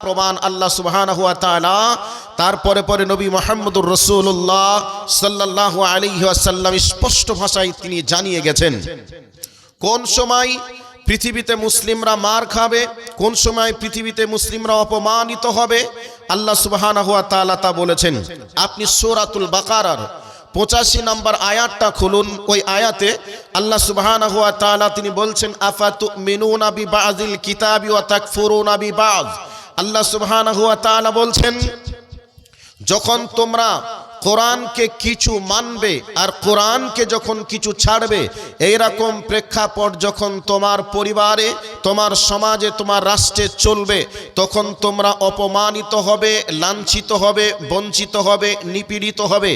প্রমাণ আল্লাহ সুবহানাহু ওয়া তাআলা তারপরে পরে নবী মুহাম্মদুর রাসূলুল্লাহ সাল্লাল্লাহু আলাইহি ওয়াসাল্লাম স্পষ্ট ভাষায় তিনি জানিয়ে গেছেন কোন সময় পৃথিবীতে মুসলিমরা মার খাবে, কোন সময় পৃথিবীতে মুসলিমরা অপমানিত হবে। আল্লাহ সুবহানাহু ওয়া তাআলা তা বলেছেন। আপনি সূরাতুল বাকারার 85 নম্বর আয়াতটা খুলুন। ওই আয়াতে আল্লাহ সুবহানাহু ওয়া তাআলা তিনি বলছেন আফাতুমিনুনা বিবাযিল কিতাবি ওয়া তাকফুরুনা বিবায। আল্লাহ সুবহানাহু ওয়া তাআলা বলছেন যখন তোমরা কোরআনকে কিছু মানবে আর কোরআনকে যখন কিছু ছাড়বে, এইরকম প্রেক্ষাপট যখন তোমার পরিবারে, তোমার সমাজে, তোমার রাষ্ট্রে চলবে, তখন তোমরা অপমানিত হবে, লাঞ্ছিত হবে, বঞ্চিত হবে, নিপীড়িত হবে।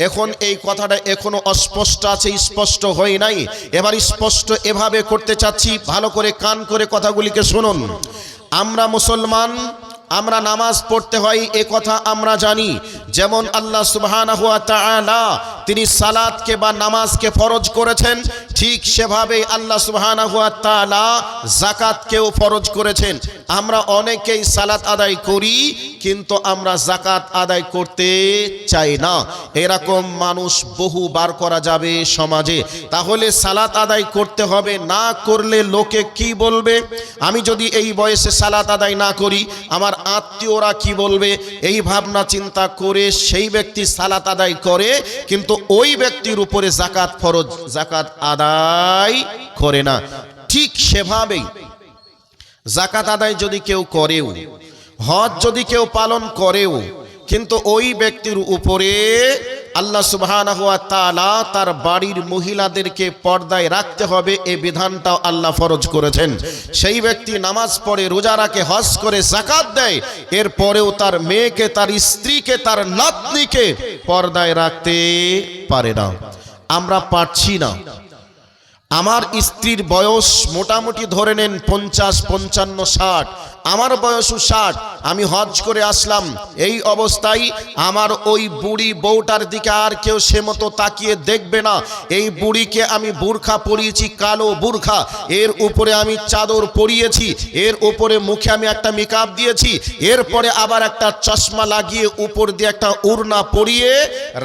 এখন এই কথাটা এখনো অস্পষ্ট আছে, স্পষ্ট হয় নাই। এবার স্পষ্ট এভাবে করতে চাচ্ছি, ভালো করে কান করে কথাগুলিকে শুনুন। আমরা মুসলমান, আমরা নামাজ পড়তে হয় এ কথা আমরা জানি। যেমন আল্লাহ সুবহানাহু ওয়া তাআলা তিনি সালাতকে বা নামাজকে ফরজ করেছেন, ঠিক সেভাবেই আল্লাহ সুবহানাহু ওয়া তাআলা যাকাতকেও ফরজ করেছেন। আমরা অনেকেই সালাত আদায় করি কিন্তু আমরা যাকাত আদায় করতে চাই না। এরকম মানুষ বহুবার করা যাবে সমাজে। তাহলে সালাত আদায় করতে হবে, না করলে লোকে কি বলবে? আমি যদি এই বয়সে সালাত আদায় না করি আমার আত্মীয়রা কি বলবে? এই ভাবনা চিন্তা করে সেই ব্যক্তি সালাত আদায় করে কিন্তু ওই ব্যক্তির উপরে যাকাত ফরজ, যাকাত আদায় করে না। ঠিক সেভাবেই যাকাত আদায় যদি কেউ করেও, হজ যদি কেউ পালন করেও, কিন্তু ওই ব্যক্তির উপরে আল্লাহ সুবহানাহু ওয়া তাআলা তার বাড়ির মহিলাদেরকে পর্দায় রাখতে হবে এই বিধানটাও আল্লাহ ফরজ করেছেন। সেই ব্যক্তি নামাজ পড়ে, রোজা রাখে, হজ করে, যাকাত দেয়, এরপরেও তার মেয়েকে, তার স্ত্রীকে, তার নাতনিকে পর্দায় রাখতে পারে না। আমরা পারছি না। আমার স্ত্রীর বয়স মোটামুটি ধরে নেন 50, 55, 60, আমার বয়সও 60। আমি হজ করে আসলাম, এই অবস্থায় আমার ওই বুড়ি বউটার দিকে আর কেউ সে মতো তাকিয়ে দেখবে না। এই বুড়িকে আমি বুরখা পরিয়েছি, কালো বুরখা, এর উপরে আমি চাদর পরিয়েছি, এর উপরে মুখে আমি একটা মেকআপ দিয়েছি, এরপরে আবার একটা চশমা লাগিয়ে উপর দিয়ে একটা উড়না পরিয়ে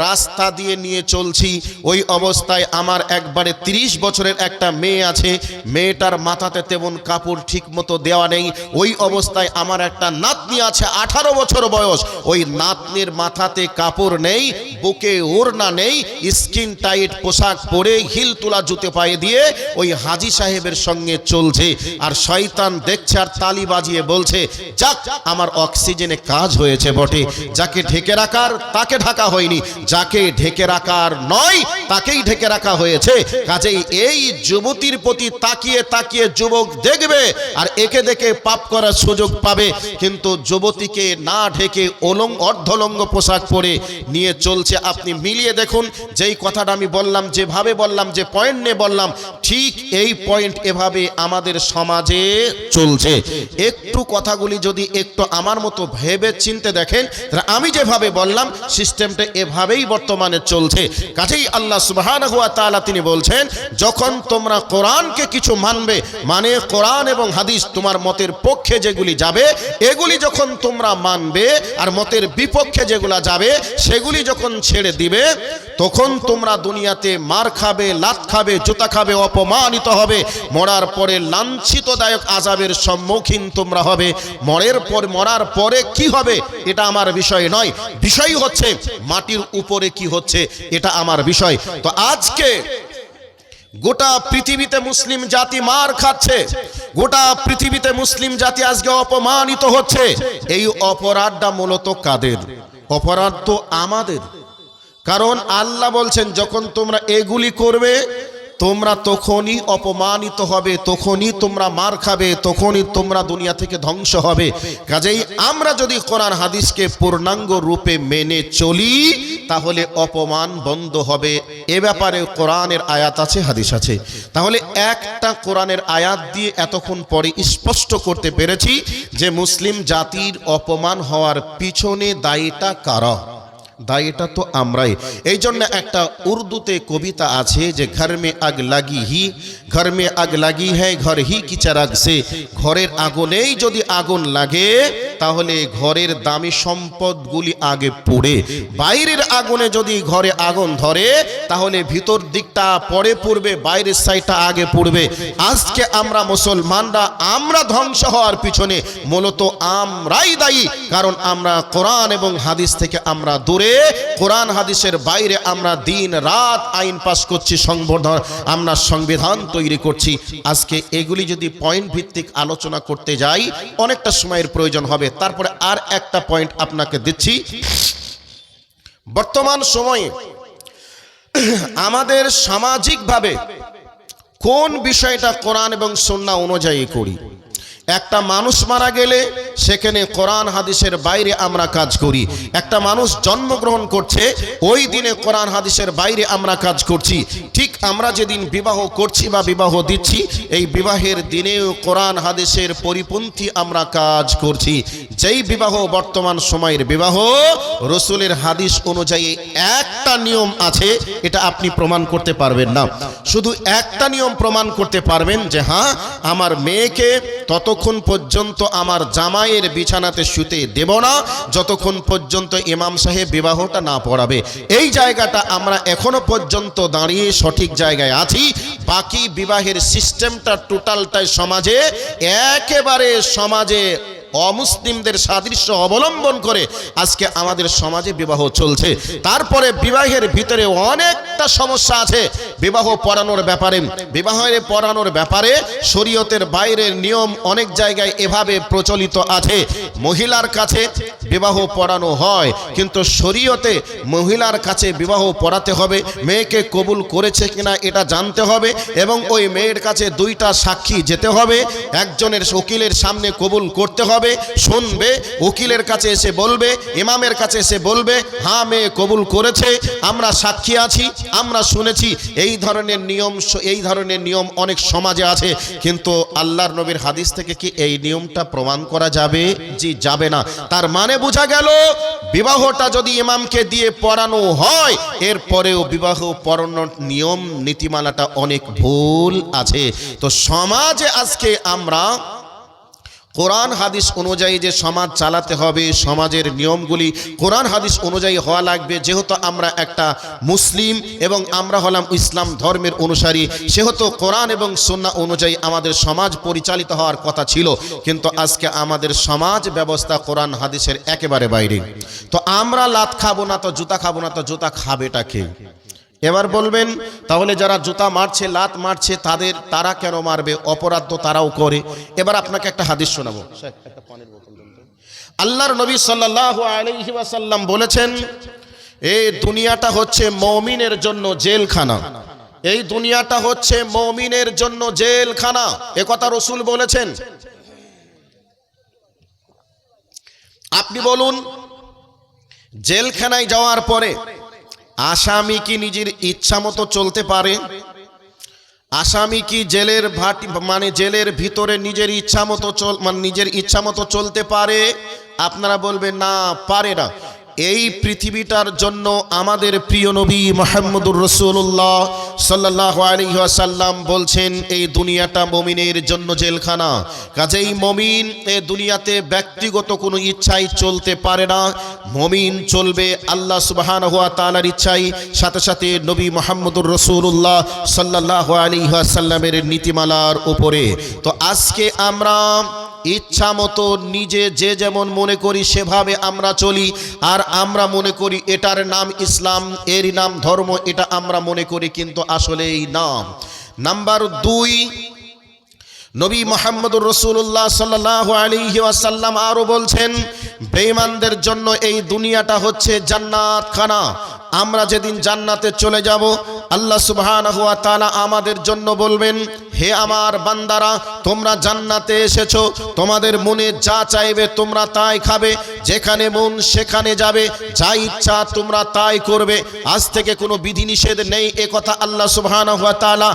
রাস্তা দিয়ে নিয়ে চলছি। ওই অবস্থায় আমার একবারে 30 বছরের একটা মেয়ে আছে, মেয়েটার মাথাতে তেমন কাপড় ঠিক মতো দেওয়া নেই। ওই অবস্থায় আমার একটা নাতনি আছে 18 বছর বয়স, ওই নাতনির মাথাতে কাপড় নেই, বুকে ওড়না নেই, স্কিন টাইট পোশাক পরে হিল তোলা জুতো পায়ে দিয়ে ওই হাজী সাহেবের সঙ্গে চলছে। আর শয়তান দেখছে আর তালি বাজিয়ে বলছে যাক আমার অক্সিজেনে কাজ হয়েছে বটে। যাকে ঢেকে রাখার তাকে ঢাকা হয়নি, যাকে ঢেকে রাখার নয় তাকেই ঢেকে রাখা হয়েছে। কাজেই এই যুবতীর প্রতি তাকিয়ে তাকিয়ে যুবক দেখবে আর একে দেখে পাপ করার সুযোগ পাবে। কিন্তু যুবতীকে না ঢেকে অর্ধলঙ্গ পোশাক পরে নিয়ে চলছে। আপনি মিলিয়ে দেখুন, যেই কথাটা আমি বললাম, যেভাবে বললাম, যে পয়েন্ট নিয়ে বললাম, ঠিক এই পয়েন্ট এভাবে আমাদের সমাজে চলছে। একটু কথাগুলি যদি একটু আমার মতো ভেবে চিনতে দেখেন, আমি যেভাবে বললাম সিস্টেমটা এভাবেই বর্তমানে চলছে। কাজেই আল্লাহ সুবহানাহু ওয়া তাআলা তিনি বলছেন যখন তোমরা কোরআনকে কিছু মানবে, মানে কোরআন এবং হাদিস তোমার মতের পক্ষে যেগুলি যাবে এগুলি যখন তোমরা মানবে, আর মতের বিপক্ষে যেগুলা যাবে সেগুলি যখন ছেড়ে দিবে, তখন তোমরা দুনিয়াতে মার খাবে, লাত খাবে, জুতা খাবে, অপমানিত হবে, মরার পরে লাঞ্ছিতদায়ক আযাবের সম্মুখীন তোমরা হবে। মরার পরে কি হবে এটা আমার বিষয় নয়, বিষয় হচ্ছে মাটির উপরে কি হচ্ছে এটা আমার বিষয়। তো আজকে গোটা পৃথিবীতে মুসলিম জাতি মার খাচ্ছে, গোটা পৃথিবীতে মুসলিম জাতি আজকে অপমানিত হচ্ছে। এই অপরাধটা মূলত কাদের? অপরাধ তো আমাদের। কারণ আল্লাহ বলছেন যখন তোমরা এগুলি করবে তোমরা তখনই অপমানিত হবে, তখনই তোমরা মার খাবে, তখনই তোমরা দুনিয়া থেকে ধ্বংস হবে। কাজেই আমরা যদি কোরআন হাদিসকে পূর্ণাঙ্গ রূপে মেনে চলি তাহলে অপমান বন্ধ হবে। এ ব্যাপারে কোরআনের আয়াত আছে, হাদিস আছে। তাহলে একটা কোরআনের আয়াত দিয়ে এতক্ষণ পরে স্পষ্ট করতে পেরেছি যে মুসলিম জাতির অপমান হওয়ার পিছনে দায়ীটা কারা? দায়ীটা তো আমরাই। এই জন্য একটা উর্দুতে কবিতা আছে যে ঘর মে আগ লাগি হি, ঘর মে আগ লাগি হ্যাঁ ঘর হি কি চারাগ সে, ঘরের আগুনেই যদি আগুন লাগে তাহলে ঘরের দামি সম্পদগুলি আগে পুড়ে, বাইরের আগুনে যদি ঘরে আগুন ধরে তাহলে ভিতর দিকটা পরে পুড়বে, বাইরের সাইডটা আগে পুড়বে। আজকে আমরা মুসলমানরা আমরা ধ্বংস হওয়ার পিছনে মূলত আমরাই দায়ী, কারণ আমরা কোরআন এবং হাদিস থেকে আমরা দূরে, কোরআন হাদিসের বাইরে আমরা দিন রাত আইন পাস করছি, আমরা সংবিধান তৈরি করছি। আজকে এগুলি যদি পয়েন্ট ভিত্তিক আলোচনা করতে যাই অনেকটা সময়ের প্রয়োজন হবে। তারপরে আর একটা পয়েন্ট আপনাকে দিচ্ছি। বর্তমান সময়ে আমাদের সামাজিকভাবে কোন বিষয়টা কোরআন এবং সুন্নাহ অনুযায়ী করি। একটা মানুষ মারা গেলে সেখানে কোরআন হাদিসের বাইরে আমরা কাজ করি। একটা মানুষ জন্মগ্রহণ করছে ওই দিনে কোরআন হাদিসের বাইরে আমরা কাজ করছি। ঠিক আমরা যেদিন বিবাহ করছি বা বিবাহ দিচ্ছি, এই বিবাহের দিনেও কোরআন হাদিসের পরিপন্থী আমরা কাজ করছি। যেই বিবাহ বর্তমান সময়ের বিবাহ, রসুলের হাদিস অনুযায়ী একটা নিয়ম আছে, এটা আপনি প্রমাণ করতে পারবেন না। শুধু একটা নিয়ম প্রমাণ করতে পারবেন যে হ্যাঁ, আমার মেয়েকে ততক্ষণ পর্যন্ত আমার জামাইয়ের বিছানাতে শুতে দেব না যতক্ষণ পর্যন্ত ইমাম সাহেব বিবাহটা না পড়াবে। এই জায়গাটা আমরা এখনো পর্যন্ত দাঁড়িয়ে সঠিক জায়গায় আছি। বাকি বিবাহের সিস্টেমটা টোটালটাই সমাজে একেবারে অমুসলিমদের সাদৃশ্য অবলম্বন করে আজকে আমাদের সমাজে বিবাহ চলছে। তারপরে বিবাহের ভিতরে অনেকটা সমস্যা আছে। বিবাহ পড়ানোর ব্যাপারে শরীয়তের বাইরের নিয়ম অনেক জায়গায় এভাবে প্রচলিত আছে। মহিলার কাছে বিবাহ পড়ানো হয়, কিন্তু শরীয়তে মহিলার কাছে বিবাহ পড়াতে হবে, মেয়েকে কবুল করেছে কিনা এটা জানতে হবে, এবং ওই মেয়ের কাছে দুইটা সাক্ষী যেতে হবে। একজনের উকিলের সামনে কবুল করতে হবে, শুনবে, উকিলের কাছে এসে বলবে, ইমামের কাছে এসে বলবে হ্যাঁ মেয়ে কবুল করেছে, আমরা সাক্ষী আছি, আমরা শুনেছি। এই ধরনের নিয়ম অনেক সমাজে আছে, কিন্তু আল্লাহর নবীর হাদিস থেকে কি এই নিয়মটা প্রমাণ করা যাবে? জি, যাবে না। তার মানে বোঝা গেল বিবাহটা যদি ইমামকে দিয়ে পড়ানো হয়, এরপরেও বিবাহ পড়ানোর নিয়ম নীতিমালাটা অনেক ভুল আছে। তো সমাজে আজকে আমরা কোরআন হাদিস অনুযায়ী যে সমাজ চালাতে হবে, সমাজের নিয়মগুলি কোরআন হাদিস অনুযায়ী হওয়া লাগবে। যেহেতু আমরা একটা মুসলিম এবং আমরা হলাম ইসলাম ধর্মের অনুসারী, সেহেতু কোরআন এবং সুন্নাহ অনুযায়ী আমাদের সমাজ পরিচালিত হওয়ার কথা ছিল, কিন্তু আজকে আমাদের সমাজ ব্যবস্থা কোরআন হাদিসের একেবারে বাইরে। তো আমরা লাত খাবো না তো জুতা খাবো না, তো জুতা খাবেটা কে? এবার বলবেন তাহলে যারা জুতা মারছে, লাত মারছে, তারা কেন মারবে? অপরাধ তো তারাও করে। এবার আপনাকে একটা হাদিস শোনাবো। আল্লাহর নবী সাল্লাল্লাহু আলাইহি ওয়াসাল্লাম বলেছেন, এই দুনিয়াটা হচ্ছে মুমিনের জন্য জেলখানা। এই দুনিয়াটা হচ্ছে মুমিনের জন্য জেলখানা, এ কথা রাসূল বলেছেন। আপনি বলুন, জেলখানায় যাওয়ার পরে আসামি কি নিজের ইচ্ছা মতো চলতে পারে? আসামি কি জেলের ভিতরে নিজের ইচ্ছা মতো চলতে পারে? আপনারা বলবেন না, পারে না। এই পৃথিবীটার জন্য আমাদের প্রিয় নবী মুহাম্মদুর রাসূলুল্লাহ সাল্লাল্লাহু আলাইহি ওয়াসাল্লাম বলছেন, এই দুনিয়াটা মুমিনের জন্য জেলখানা। কাজেই মুমিন এই দুনিয়াতে ব্যক্তিগত কোনো ইচ্ছায় চলতে পারে না। মুমিন চলবে আল্লাহ সুবহানাহু ওয়া তাআলার ইচ্ছায়, সাথে সাথে নবী মুহাম্মদুর রাসূলুল্লাহ সাল্লাল্লাহু আলাইহি ওয়াসাল্লামের নীতিমালার উপরে। তো আজকে আমরা ইচ্ছা মতো নিজে যে যেমন মনে করি সেভাবে আমরা চলি, আর আমরা মনে করি এটার নাম ইসলাম, এরই নাম ধর্ম, এটা আমরা মনে করি, কিন্তু আসলে এই নাম। নাম্বার 2, নবী মুহাম্মদুর রাসূলুল্লাহ সাল্লাল্লাহু আলাইহি ওয়াসাল্লাম আরো বলছেন, বেঈমানদের জন্য এই দুনিয়াটা হচ্ছে জান্নাতখানা। আমরা যেদিন জান্নাতে চলে যাব, আল্লাহ সুবহানাহু ওয়া তাআলা আমাদের জন্য বলবেন, হে আমার বান্দারা, তোমরা জান্নাতে এসেছো, তোমাদের মনে যা চাইবে তোমরা তাই খাবে, যেখানে মন সেখানে যাবে, যা ইচ্ছা তোমরা তাই করবে, আজ থেকে কোনো বিধিনিষেধ নেই। এ কথা আল্লাহ সুবহানাহু ওয়া তাআলা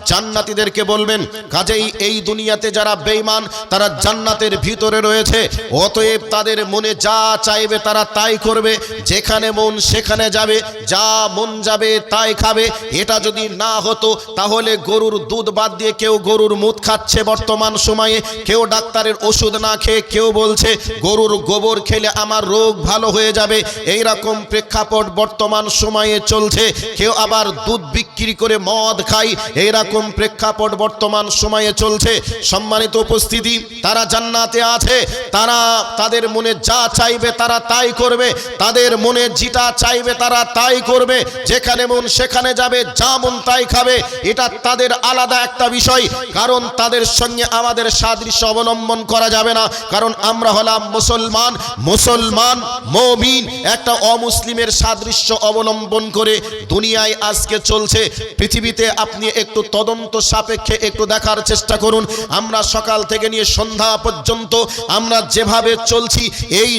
জান্নাতীদেরকে বলবেন। কাজেই এই দুনিয়াতে যারা বেঈমান তারা জান্নাতের ভিতরে রয়েছে, অতএব তাদের মনে যা চাইবে তারা তাই করবে, যেখানে মন সেখানে যাবে, যা মন যাবে তাই খাবে, এটা যদি না হতো তাহলে গরুর দুধ বাদ দিয়ে কেউ গরুর মুত খাচ্ছে বর্তমান সময়ে, কেউ ডাক্তারের ওষুধ না খেয়ে কেউ বলছে গরুর গোবর খেলে আমার রোগ ভালো হয়ে যাবে। এই রকম প্রেক্ষাপট বর্তমান সময়ে চলছে। কেউ আবার দুধ বিক্রি করে মদ খায়, এই রকম প্রেক্ষাপট বর্তমান সময়ে চলছে। সম্মানিত উপস্থিতি, তারা জান্নাতে আছে, তারা তাদের মনে যা চাইবে তারা তাই করবে, তাদের মনে যেটা চাইবে তারা তাই করবে, যেখানে মন সেখানে যাবে, যা মন তাই খাবে। এটা তাদের আলাদা একটা বিষয়, কারণ তাদের সঙ্গে আমাদের সাদৃশ্য অবলম্বন করা যাবে না। কারণ আমরা হলাম মুসলমান, মুসলমান মুমিন। একটা অমুসলিমের সাদৃশ্য অবলম্বন করে দুনিয়ায় আজকে চলছে। পৃথিবীতে আপনি একটু তদন্ত সাপেক্ষে একটু দেখার চেষ্টা করুন, আমরা সকাল থেকে নিয়ে সন্ধ্যা পর্যন্ত আমরা যেভাবে চলছি, এই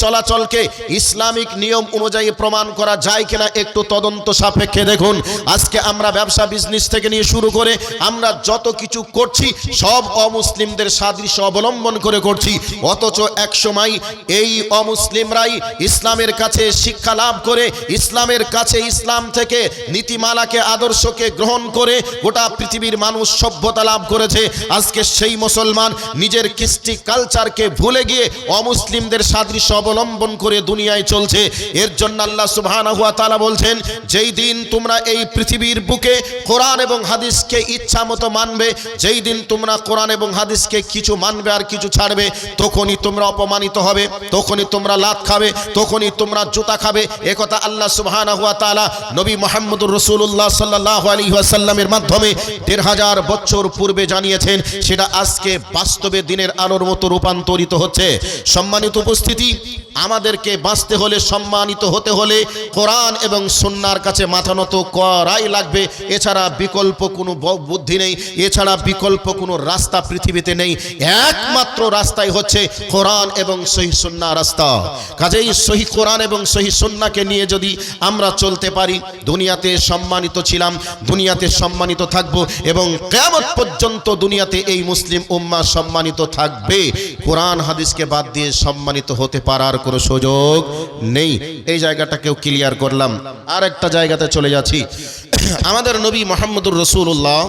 চলাচলকে ইসলামিক নিয়ম অনুযায়ী প্রমাণ করা যায় কিনা একটু তদন্ত সাপেক্ষে দেখুন। আজকে আমরা ব্যবসা বিজনেস থেকে নিয়ে শুরু করে আমরা যত কিছু করছি সব অমুসলিমদের সাদৃশ্য অবলম্বন করে করছি। অথচ এক সময় এই অমুসলিমরাই ইসলামের কাছে শিক্ষা লাভ করে, ইসলামের কাছে ইসলাম থেকে নীতিমালাকে আদর্শকে গ্রহণ করে গোটা পৃথিবীর মানুষ সভ্যতা লাভ করেছে। আজকে সেই মুসলমান নিজের কৃষ্টি কালচারকে ভুলে গিয়ে অমুসলিমদের সাদৃশ্য অবলম্বন করে দুনিয়ায় চলছে। এর জন্য আল্লাহ সুবহানাহু ওয়া তাআলা বলছেন, যেই দিন তোমরা এই পৃথিবীর বুকে কোরআন এবং হাদিসকে ইচ্ছা মতো মানবে, যেই দিন তোমরা কোরআন এবং হাদিসকে কিছু মানবে আর কিছু ছাড়বে, তখনই তোমরা অপমানিত হবে, তখনই তোমরা লাত খাবে, তখনই তোমরা জুতা খাবে। একথা আল্লাহ সুবহানাহু ওয়া তাআলা নবী মুহাম্মদুর রাসূলুল্লাহ সাল্লাল্লাহু আলাইহি ওয়াসাল্লামের মাধ্যমে ১৫০০ বছর পূর্বে জানিয়েছেন। সেটা আজকে বাস্তবে দিনের আলোর মতো রূপান্তরিত হচ্ছে। সম্মানিত উপস্থিতি, আমাদেরকে বাঁচতে হলে, সম্মানিত হতে হলে কোরআন এবং সুন্নাহর কাছে মাথা নত করাই লাগবে। এছাড়া বিকল্প কোনো বুদ্ধি নেই, এছাড়া বিকল্প কোনো রাস্তা পৃথিবীতে নেই। একমাত্র রাস্তাই হচ্ছে কোরআন এবং সহিহ সুন্নাহ রাস্তা। কাজেই সহিহ কোরআন এবং সহিহ সুন্নাহকে নিয়ে যদি আমরা চলতে পারি, দুনিয়াতে সম্মানিত ছিলাম, দুনিয়াতে সম্মানিত থাকবো এবং কিয়ামত পর্যন্ত দুনিয়াতে এই মুসলিম উম্মাহ সম্মানিত থাকবে। কোরআন হাদিসকে বাদ দিয়ে সম্মানিত হতে পারার কোনো সুযোগ নেই। এই জায়গাটাকেও ক্লিয়ার করলাম। আর একটা জায়গাতে চলে যাচ্ছি। আমাদের নবী মুহাম্মদুর রাসূলুল্লাহ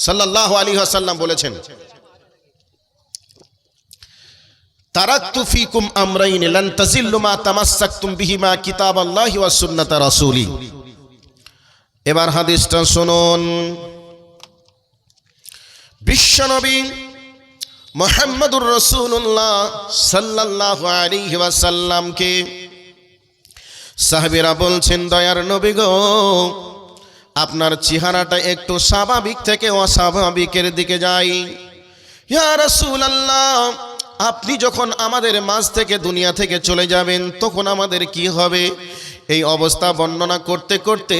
সাল্লাল্লাহু আলাইহি ওয়াসাল্লাম বলেছেন, তারাকতু ফীকুম আমরাইন লান তাজিল্লু মা তামাসসাকতুম বিহিমা কিতাবাল্লাহি ওয়া সুন্নাতা রাসূলি। এবার হাদিসটা শুনুন। বিশ্বনবী মুহাম্মদুর রাসূলুল্লাহ সাল্লাল্লাহু আলাইহি ওয়াসাল্লামকে সাহাবীরা বলছেন, দয়ার নবী গো, আপনার চেহারাটা একটু স্বাভাবিক থেকে অস্বাভাবিকের দিকে যায়। ইয়া রাসূলুল্লাহ, আপনি যখন আমাদের মাঝ থেকে দুনিয়া থেকে চলে যাবেন তখন আমাদের কি হবে? এই অবস্থা বর্ণনা করতে করতে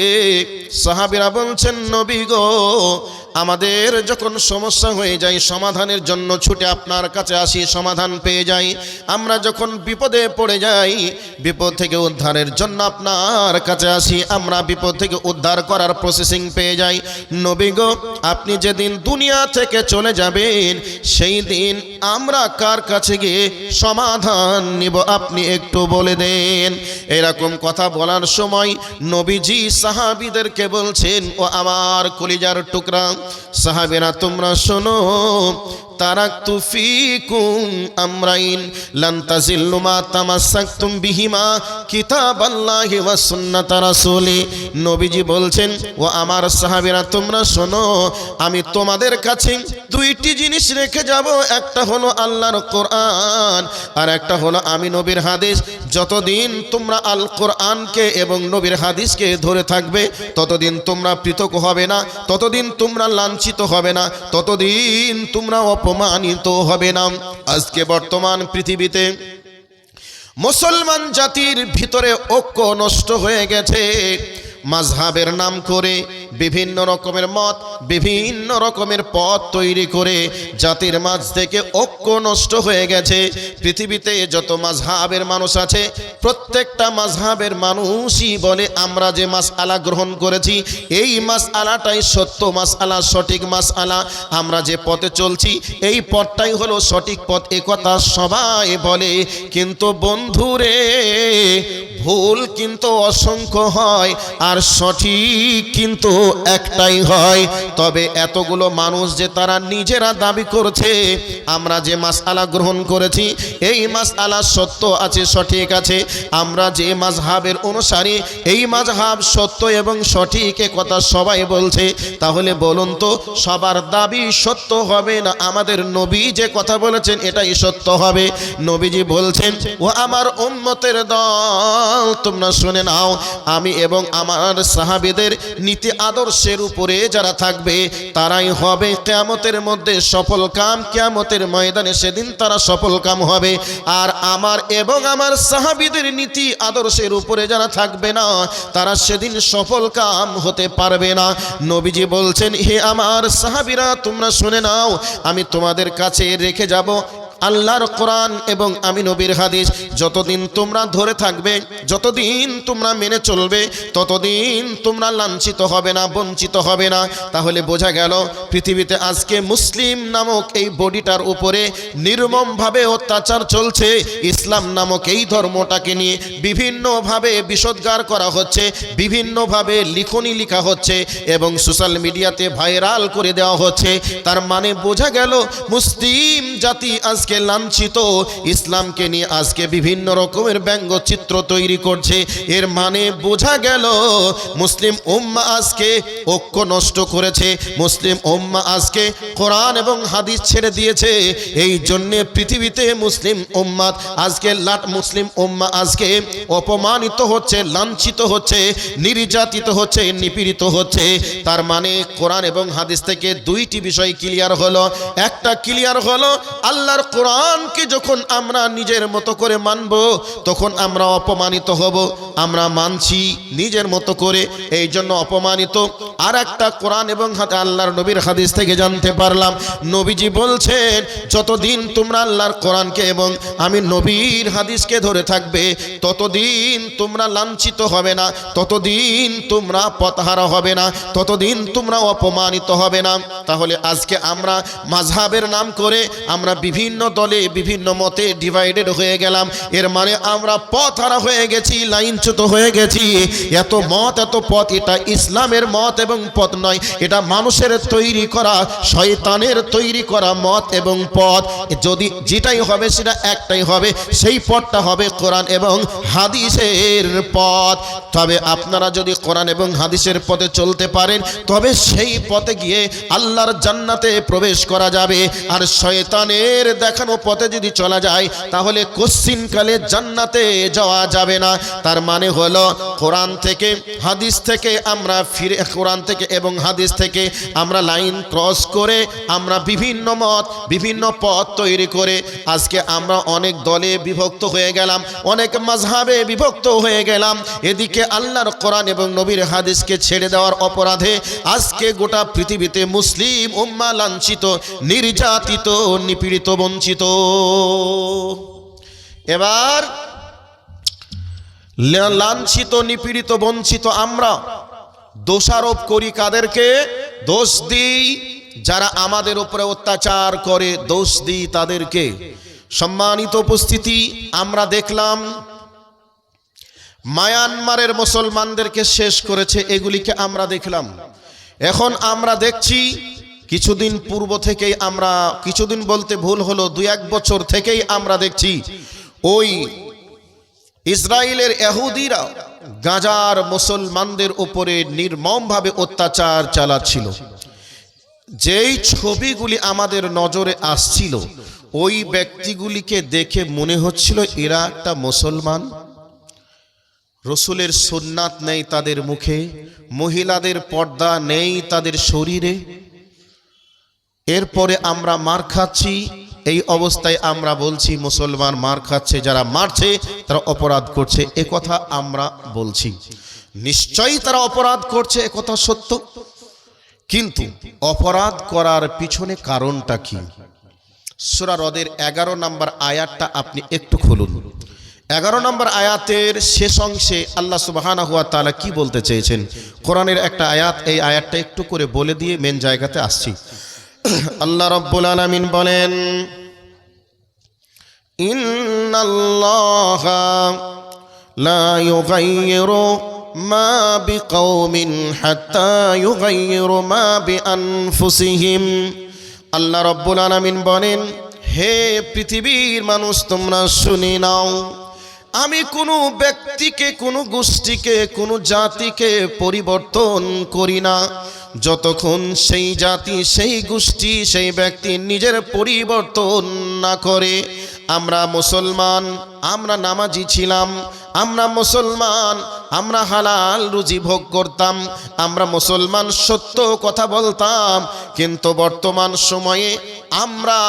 সাহাবীরা বলছেন, নবী গো, আমাদের যখন সমস্যা হয়ে যায় সমাধানের জন্য ছুটে আপনার কাছে আসি, সমাধান পেয়ে যাই। আমরা যখন বিপদে পড়ে যাই, বিপদ থেকে উদ্ধারের জন্য আপনার কাছে আসি, আমরা বিপদ থেকে উদ্ধার করার প্রসেসিং পেয়ে যাই। নবী গো, আপনি যেদিন দুনিয়া থেকে চলে যাবেন সেই দিন আমরা কার কাছে গিয়ে সমাধান নিব আপনি একটু বলে দেন। এরকম কথা বলার সময় নবীজি সাহাবীদেরকে বলছেন, ও আমার কলিজার টুকরা সাহাবীরা, তোমরা শোনো, তারাকতু ফীকুম আমরাইন লান তাজিল্লু মা তামাসসাকতুম বিহিমা কিতাবাল্লাহি ওয়া সুন্নাতা রাসূলি। নবীজি বলছেন, ও আমার সাহাবীরা, তোমরা শোনো, আমি তোমাদের কাছে দুইটি জিনিস রেখে যাব। একটা হলো আল্লাহর কোরআন আর একটা হলো আমি নবীর হাদিস। যতদিন তোমরা আল কোরআনকে এবং নবীর হাদিসকে ধরে থাকবে ততদিন তোমরা পৃথক হবে না, ততদিন তোমরা লাঞ্ছিত হবে না, ততদিন তোমরা অপমানিত হবে না। আজকে বর্তমান পৃথিবীতে মুসলমান জাতির ভিতরে ঐক্য নষ্ট হয়ে গেছে। মাযহাবের নাম করে বিভিন্ন রকমের মত, বিভিন্ন রকমের পথ তৈরি করে জাতির মাঝ থেকে ঐক্য নষ্ট হয়ে গেছে। পৃথিবীতে যত মাযহাবের মানুষ আছে, প্রত্যেকটা মাযহাবের মানুষই বলে আমরা যে মাসআলা গ্রহণ করেছি এই মাসআলাটাই সত্য মাসআলা, সঠিক মাসআলা। আমরা যে পথে চলছি এই পথটাই হলো সঠিক পথ, এ কথা সবাই বলে। কিন্তু বন্ধুরে, ভুল কিন্তু অসংখ্য হয় আর সঠিক কিন্তু একটাই হয়। তবে এতগুলো মানুষ যে তারা নিজেরা দাবি করছে আমরা যে মাসআলা গ্রহণ করেছি এই মাসআলা সত্য আছে, সঠিক আছে, আমরা যে মাযহাবের অনুসারী এই মাযহাব সত্য এবং সঠিক, এ কথা সবাই বলছে। তাহলে বলুন তো সবার দাবি সত্য হবে না আমাদের নবী যে কথা বলেছেন এটাই সত্য হবে? নবীজি বলছেন, ও আমার উম্মতের দল তোমরা শুনে নাও, আমি এবং আমার সাহাবীদের নীতি আদর্শের উপরে যারা থাকবে তারাই হবে কিয়ামতের মধ্যে সফল কাম। কিয়ামতের ময়দানে সেদিন তারা সফল কাম হবে। আর আমার এবং আমার সাহাবীদের নীতি আদর্শের উপরে যারা থাকবে না তারা সেদিন সফল কাম হতে পারবে না। নবীজি বলছেন, হে আমার সাহাবীরা তোমরা শুনে নাও, আমি তোমাদের কাছে রেখে যাব আল্লাহর কোরআন এবং আমি নবীর হাদিস। যতদিন তোমরা ধরে থাকবে, যতদিন তোমরা মেনে চলবে, ততদিন তোমরা লাঞ্ছিত হবে না, বঞ্চিত হবে না। তাহলে বোঝা গেল পৃথিবীতে আজকে মুসলিম নামক এই বডিটার উপরে নির্মমভাবে অত্যাচার চলছে। ইসলাম নামক এই ধর্মটাকে নিয়ে বিভিন্নভাবে বিষোদ্গার করা হচ্ছে, বিভিন্নভাবে লিখনি লেখা হচ্ছে এবং সোশ্যাল মিডিয়াতে ভাইরাল করে দেওয়া হচ্ছে। তার মানে বোঝা গেল মুসলিম জাতি আজকে লাঞ্ছিত। ইসলামকে নিয়ে আজকে বিভিন্ন রকমের ব্যঙ্গচিত্র তৈরি করছে। এর মানে বোঝা গেল মুসলিম উম্মাহ আজকে ঐক্য নষ্ট করেছে, মুসলিম উম্মাহ আজকে কোরআন এবং হাদিস ছেড়ে দিয়েছে। এই জন্য পৃথিবীতে মুসলিম উম্মাহ আজকে অপমানিত হচ্ছে, লাঞ্ছিত হচ্ছে, নির্যাতিত হচ্ছে, নিপীড়িত হচ্ছে। তার মানে কোরআন এবং হাদিস থেকে দুইটি বিষয় ক্লিয়ার হলো। একটা ক্লিয়ার হলো, আল্লাহর কোরআনকে যখন আমরা নিজের মতো করে মানব তখন আমরা অপমানিত হব। আমরা মানছি নিজের মতো করে, এই জন্য অপমানিত। আর একটা কোরআন এবং আল্লাহর নবীর হাদিস থেকে জানতে পারলাম, নবীজি বলছেন যতদিন তোমরা আল্লাহর কোরআনকে এবং আমি নবীর হাদিসকে ধরে থাকবে ততদিন তোমরা লাঞ্ছিত হবে না, ততদিন তোমরা পথহারা হবে না, ততদিন তোমরা অপমানিত হবে না। তাহলে আজকে আমরা মাযহাবের নাম করে আমরা বিভিন্ন দলে বিভিন্ন মতে ডিভাইডেড হয়ে গেলাম। এর মানে আমরা পথহারা হয়ে গেছি, লাইনচ্যুত হয়ে গেছি। এত মত, এত পথ, এটা ইসলামের মত এবং পথ নয়, এটা মানুষের তৈরি করা, শয়তানের তৈরি করা মত এবং পথ। যদি যেটাই হবে সেটা একটাই হবে, সেই পথটা হবে কোরআন এবং হাদিসের পথ। তবে আপনারা যদি কোরআন এবং হাদিসের পথে চলতে পারেন তবে সেই পথে গিয়ে আল্লাহর জান্নাতে প্রবেশ করা যাবে। আর শয়তানের দেখানো পথে যদি চলা যায় তাহলে কোশ্চিনকালে জান্নাতে যাওয়া যাবে না। তার মানে হলো কোরআন থেকে হাদিস থেকে আমরা ফিরে, কোরআন থেকে এবং হাদিস থেকে আমরা লাইন ক্রস করে আমরা বিভিন্ন মত, বিভিন্ন পথ তৈরি করে আজকে আমরা অনেক দলে বিভক্ত হয়ে গেলাম, অনেক মাযহাবে বিভক্ত হয়ে গেলাম। এদিকে আল্লাহর কোরআন এবং নবীর হাদিসকে ছেড়ে দেওয়ার অপরাধে আজকে গোটা পৃথিবীতে মুসলিম উম্মাহ লাঞ্ছিত, নির্যাতিত, নিপীড়িত, বঞ্চিত। এবার লাঞ্ছিত, নিপীড়িত, বঞ্চিত আমরা দোষারোপ করি কাদেরকে? দোষ দিই যারা আমাদের উপরে অত্যাচার করে, দোষ দিই তাদেরকে। সম্মানিত উপস্থিতি, আমরা দেখলাম মায়ানমারের মুসলমানদেরকে শেষ করেছে, এগুলিকে আমরা দেখলাম। এখন আমরা দেখছি কিছুদিন পূর্ব থেকেই আমরা, কিছুদিন বলতে ভুল হলো, 2-1 বছর থেকেই আমরা দেখছি ওই ইসরায়েলের ইহুদিরা গাজার মুসলমানদের উপরে নির্মমভাবে অত্যাচার চালাচ্ছিল। যেই ছবিগুলি আমাদের নজরে আসছিল ওই ব্যক্তিগুলিকে দেখে মনে হচ্ছিল এরা একটা মুসলমান। রসুলের সুন্নাত নেই তাদের মুখে, মহিলাদের পর্দা নেই তাদের শরীরে। এরপরে আমরা মার খাচ্ছি, এই অবস্থায় আমরা বলছি মুসলমান মার খাচ্ছে, যারা মারছে তারা অপরাধ করছে, এ কথা আমরা বলছি। নিশ্চয়ই তারা অপরাধ করছে, একথা সত্য, কিন্তু অপরাধ করার পিছনে কারণটা কি? সূরা রদের 11 নম্বর আয়াতটা আপনি একটু খুলুন। 11 নম্বর আয়াতের শেষ অংশে আল্লাহ সুবহানাহু ওয়া তাআলা কি বলতে চেয়েছেন? কোরআনের একটা আয়াত, এই আয়াতটা একটু করে বলে দিয়ে মেন জায়গাতে আসছি। আল্লাহ রাব্বুল আলামিন বলেন, ইন্নাল্লাহা লা ইউগাইয়িরু মা বিকাওমিন হাত্তা ইউগাইয়িরু মা বিআনফুসিহিম। আল্লাহ রাব্বুল আলামিন বলেন, হে পৃথিবীর মানুষ তোমরা শুনে নাও, আমি কোনো ব্যক্তিকে, কোনো গোষ্ঠীকে, কোনো জাতিকে পরিবর্তন করি না যতক্ষণ সেই জাতি, সেই গোষ্ঠী, সেই ব্যক্তি নিজের পরিবর্তন না করে। আমরা মুসলমান, আমরা নামাজি ছিলাম, আমরা মুসলমান, আমরা হালাল রুজি ভোগ করতাম, আমরা মুসলমান সত্য কথা বলতাম, কিন্তু বর্তমান সময়ে আমরা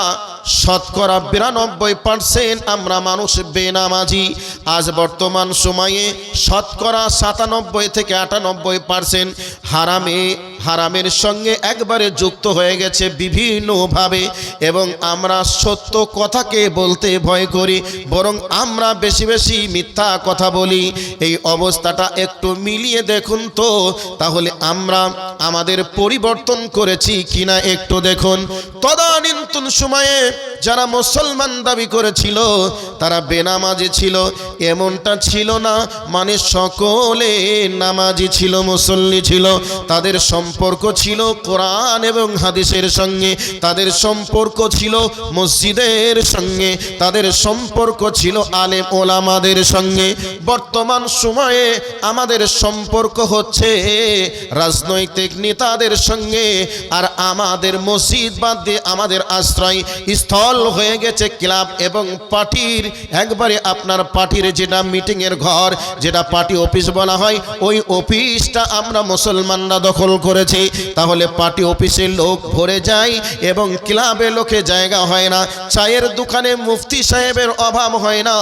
শতকরা 92% আমরা মানুষ বেনামাজি। আজ বর্তমান সময়ে শতকরা 97 থেকে 98% হারামের সঙ্গে একবারে যুক্ত হয়ে গেছে বিভিন্নভাবে, এবং আমরা সত্য কথাকে বলতে ভয় করি, বরং আমরা বেশি বেশি মিথ্যা কথা বলি। এই অবস্থাটা একটু মিলিয়ে দেখুন তো, তাহলে আমরা আমাদের পরিবর্তন করেছি কিনা একটু দেখুন। তদানীন্তন সময়ে যারা মুসলমান দাবি করেছিল তারা বেনামাজি ছিল এমনটা ছিল না, মানে সকলে নামাজি ছিল, মুসল্লি ছিল। তাদের সম্পর্ক ছিল কোরআন এবং হাদিসের সঙ্গে, তাদের সম্পর্ক ছিল মসজিদের সঙ্গে, তাদের সম্পর্ক ছিল আলেম ওলামাদের সঙ্গে। বর্তমান সময়ে আমাদের সম্পর্ক হচ্ছে রাজনৈতিক নেতাদের সঙ্গে, আর আমাদের মসজিদ বাদ দিয়ে আমাদের আশ্রয় স্থল হয়ে গেছে ক্লাব এবং পার্টির, একবারে আপনার পার্টির যেটা মিটিংয়ের ঘর, যেটা পার্টি অফিস বলা হয়, ওই অফিসটা আমরা মুসলমানরা দখল করেছি। তাহলে পার্টি অফিসে লোক ভরে যায় এবং ক্লাবে লোকে জায়গা হয় না, চায়ের দোকানে মুফতি সাহেবের অভাব হয় না,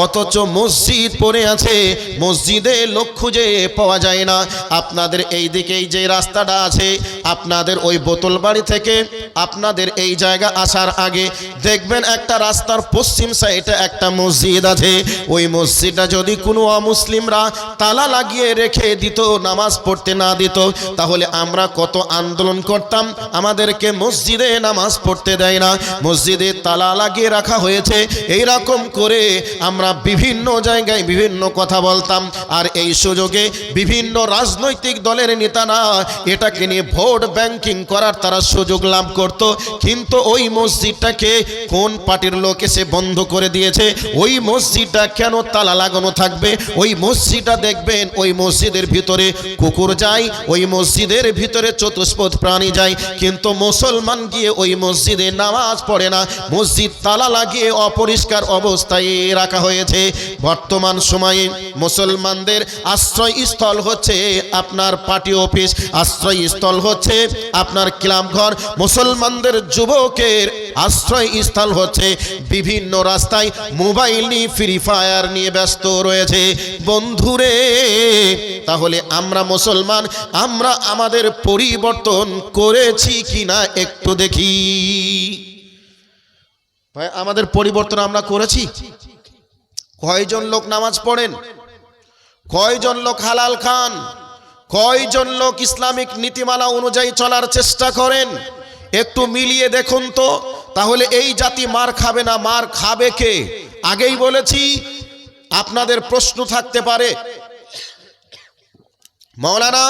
অথচ মসজিদ পড়ে আছে, মসজিদে লোক খুঁজে পাওয়া যায় না। আপনাদের এই দিকেই যে রাস্তাটা আছে, আপনাদের ওই বোতল বাড়ি থেকে আপনাদের এই জায়গা আসার আগে দেখবেন একটা রাস্তার পশ্চিম সাইডে একটা মসজিদ আছে। ওই মসজিদটা যদি কোনো অমুসলিমরা তালা লাগিয়ে রেখে দিত, নামাজ পড়তে না দিত, তাহলে আমরা কত আন্দোলন করতাম, আমাদেরকে মসজিদে নামাজ পড়তে দেয় না, মসজিদে তালা লাগিয়ে রাখা হয়েছে, এই রকম করে আমরা বিভিন্ন জায়গায় বিভিন্ন কথা বলতাম। আর এই সুযোগে বিভিন্ন রাজনৈতিক দলের নেতারা এটাকে নিয়ে ভোট ব্যাংকিং করার তারা সুযোগ লাভ করত, কিন্তু ওই মসজিদটাকে কোন পার্টির লোক এসে বন্ধ করে দিয়েছে, ওই মসজিদটা কেন তালা লাগানো থাকবে? ওই মসজিদটা দেখবেন, ওই মসজিদের ভিতরে কুকুর যায়, ওই মসজিদের ভিতরে চতুষ্পদ প্রাণী যায়, কিন্তু মুসলমান গিয়ে ওই মসজিদে নামাজ পড়ে না, মসজিদ তালা লাগিয়ে অপরিষ্কার অবস্থায় রাখা হয়েছে। বর্তমান সময়ে মুসলমানদের আশ্রয়স্থল হচ্ছে আপনার পার্টি অফিস, আশ্রয়স্থল হচ্ছে আপনার ক্লাব ঘর, মুসলমানদের যুবকের আশ্রয়স্থল হচ্ছে বিভিন্ন রাস্তায় মোবাইল নিয়ে ফ্রি ফায়ার নিয়ে ব্যস্ত রয়েছে। বন্ধুরে, তাহলে আমরা মুসলমান, আমরা আমাদের পরিবর্তন করেছি কিনা একটু দেখি। ভাই, আমাদের পরিবর্তন আমরা করেছি? কয়জন লোক নামাজ পড়েন? কয়জন লোক হালাল খান? কয়জন লোক ইসলামিক নীতিমালা অনুযায়ী চলার চেষ্টা করেন? একটু মিলিয়ে দেখুন তো, তাহলে এই জাতি মার খাবে না, মার খাবে কে? আগেই বলেছি, আপনাদের প্রশ্ন থাকতে পারে, মাওলানা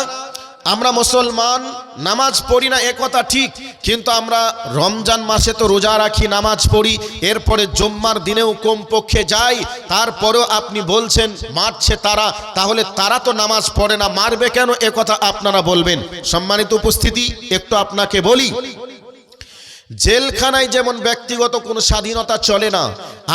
আমরা মুসলমান, নামাজ পড়ি না একথা ঠিক, কিন্তু আমরা রমজান মাসে তো রোজা রাখি, নামাজ পড়ি, এরপরে জুম্মার দিনেও কমপক্ষে যাই, তারপরেও আপনি বলছেন মারছে তারা, তাহলে তারা তো নামাজ পড়ে না, মারবে কেন একথা আপনারা বলবেন। সম্মানিত উপস্থিতি, একটু আপনাকে বলি, জেলখানায় যেমন ব্যক্তিগত কোনো স্বাধীনতা চলে না,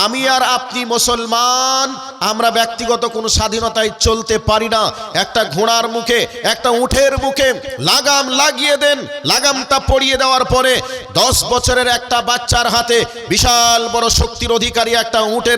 আমি আর আপনি মুসলমান, আমরা ব্যক্তিগত কোনো স্বাধীনতায় চলতে পারি না। একটা ঘোড়ার মুখে, একটা উটের মুখে লাগাম লাগিয়ে দেন, লাগামটা পরিয়ে দেওয়ার পরে 10 বছরের একটা বাচ্চার হাতে বিশাল বড় শক্তির অধিকারী একটা উটের